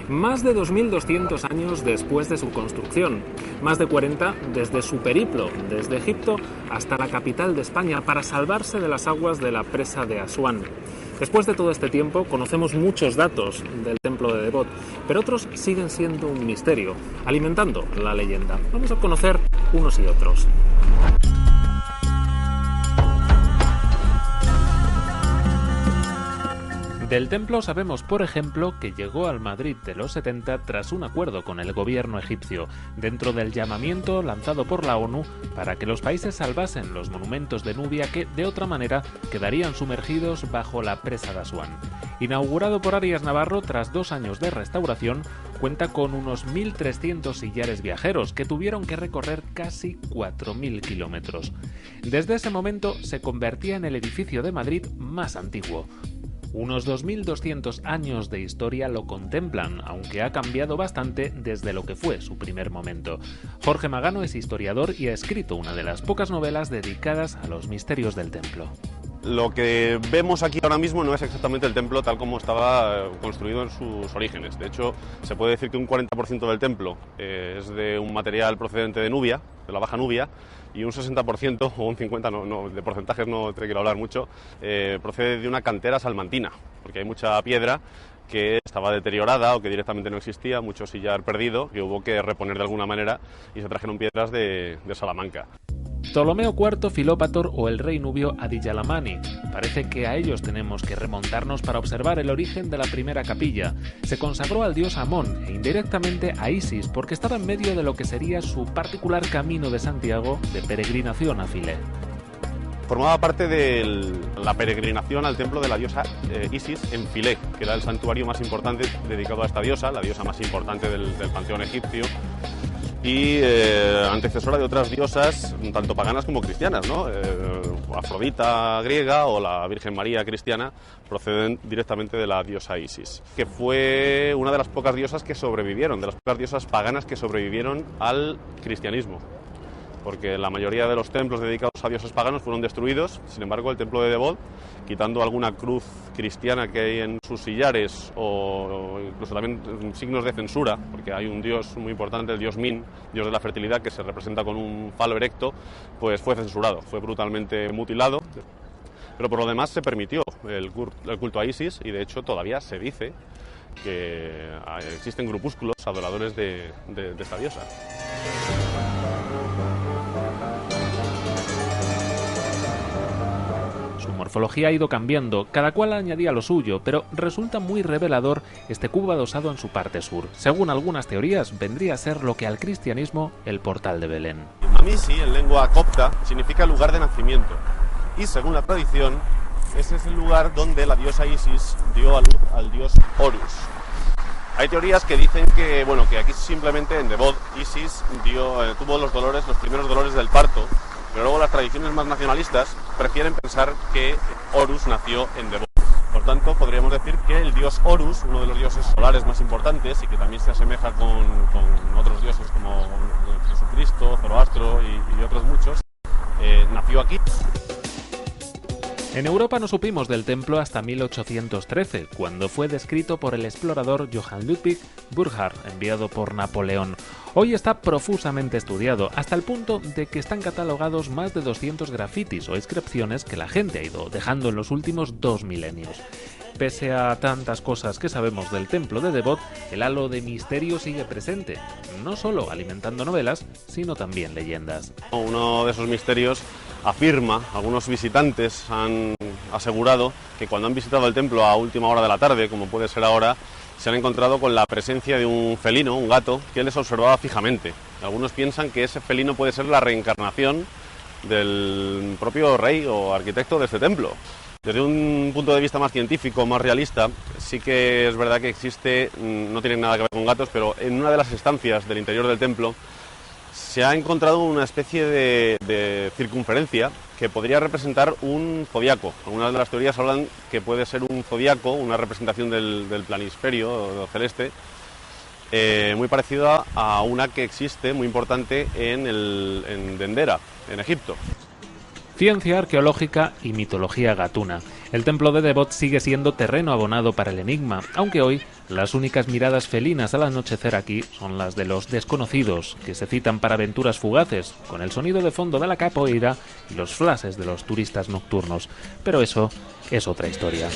Más de 2200 años después de su construcción, más de 40 desde su periplo desde Egipto hasta la capital de España para salvarse de las aguas de la presa de Asuán. Después de todo este tiempo conocemos muchos datos del templo de Devot, pero otros siguen siendo un misterio, alimentando la leyenda. Vamos a conocer unos y otros. Del templo sabemos, por ejemplo, que llegó al Madrid de los 70 tras un acuerdo con el gobierno egipcio, dentro del llamamiento lanzado por la ONU para que los países salvasen los monumentos de Nubia que, de otra manera, quedarían sumergidos bajo la presa de Asuán. Inaugurado por Arias Navarro tras 2 años de restauración, cuenta con unos 1.300 sillares viajeros que tuvieron que recorrer casi 4.000 kilómetros. Desde ese momento se convertía en el edificio de Madrid más antiguo. Unos 2.200 años de historia lo contemplan, aunque ha cambiado bastante desde lo que fue su primer momento. Jorge Magano es historiador y ha escrito una de las pocas novelas dedicadas a los misterios del templo. Lo que vemos aquí ahora mismo no es exactamente el templo tal como estaba construido en sus orígenes. De hecho, se puede decir que un 40% del templo es de un material procedente de Nubia, de la Baja Nubia, y un 60% o un 50%, de porcentajes no te quiero hablar mucho, procede de una cantera salmantina, porque hay mucha piedra que estaba deteriorada o que directamente no existía, mucho sillar perdido, que hubo que reponer de alguna manera y se trajeron piedras de Salamanca. Ptolomeo IV Filópator o el rey nubio Adiyalamani. Parece que a ellos tenemos que remontarnos para observar el origen de la primera capilla. Se consagró al dios Amón e indirectamente a Isis porque estaba en medio de lo que sería su particular camino de Santiago de peregrinación a Filé. Formaba parte de la peregrinación al templo de la diosa Isis en Filé, que era el santuario más importante dedicado a esta diosa, la diosa más importante del panteón egipcio, y antecesora de otras diosas, tanto paganas como cristianas, ¿no? Afrodita griega o la Virgen María cristiana proceden directamente de la diosa Isis, que fue una de las pocas diosas que sobrevivieron, de las pocas diosas paganas que sobrevivieron al cristianismo, porque la mayoría de los templos dedicados a dioses paganos fueron destruidos. Sin embargo, el templo de Devot, quitando alguna cruz cristiana que hay en sus sillares o incluso también signos de censura, porque hay un dios muy importante, el dios Min, dios de la fertilidad, que se representa con un falo erecto, pues fue censurado, fue brutalmente mutilado. Pero por lo demás se permitió el culto a Isis y de hecho todavía se dice que existen grupúsculos adoradores de esta diosa. Su morfología ha ido cambiando, cada cual añadía lo suyo, pero resulta muy revelador este cubo adosado en su parte sur. Según algunas teorías, vendría a ser lo que al cristianismo el portal de Belén. Amisi, en lengua copta, significa lugar de nacimiento, y según la tradición, ese es el lugar donde la diosa Isis dio a luz al dios Horus. Hay teorías que dicen que, que aquí simplemente en Devot Isis tuvo los primeros dolores del parto, pero luego las tradiciones más nacionalistas prefieren pensar que Horus nació en Devot. Por tanto, podríamos decir que el dios Horus, uno de los dioses solares más importantes y que también se asemeja con otros dioses como Jesucristo, Zoroastro y otros muchos, nació aquí. En Europa no supimos del templo hasta 1813, cuando fue descrito por el explorador Johann Ludwig Burckhardt, enviado por Napoleón. Hoy está profusamente estudiado, hasta el punto de que están catalogados más de 200 grafitis o inscripciones que la gente ha ido dejando en los últimos 2 milenios. Pese a tantas cosas que sabemos del templo de Devot, el halo de misterio sigue presente, no solo alimentando novelas, sino también leyendas. Uno de esos misterios afirma, algunos visitantes han asegurado que cuando han visitado el templo a última hora de la tarde, como puede ser ahora, se han encontrado con la presencia de un felino, un gato, que les observaba fijamente. Algunos piensan que ese felino puede ser la reencarnación del propio rey o arquitecto de este templo. Desde un punto de vista más científico, más realista, sí que es verdad que existe, no tiene nada que ver con gatos, pero en una de las estancias del interior del templo se ha encontrado una especie de circunferencia que podría representar un zodiaco. Algunas de las teorías hablan que puede ser un zodiaco, una representación del planisferio celeste, muy parecida a una que existe, muy importante, en Dendera, en Egipto. Ciencia arqueológica y mitología gatuna. El templo de Devot sigue siendo terreno abonado para el enigma, aunque hoy las únicas miradas felinas al anochecer aquí son las de los desconocidos, que se citan para aventuras fugaces, con el sonido de fondo de la capoeira y los flashes de los turistas nocturnos. Pero eso es otra historia.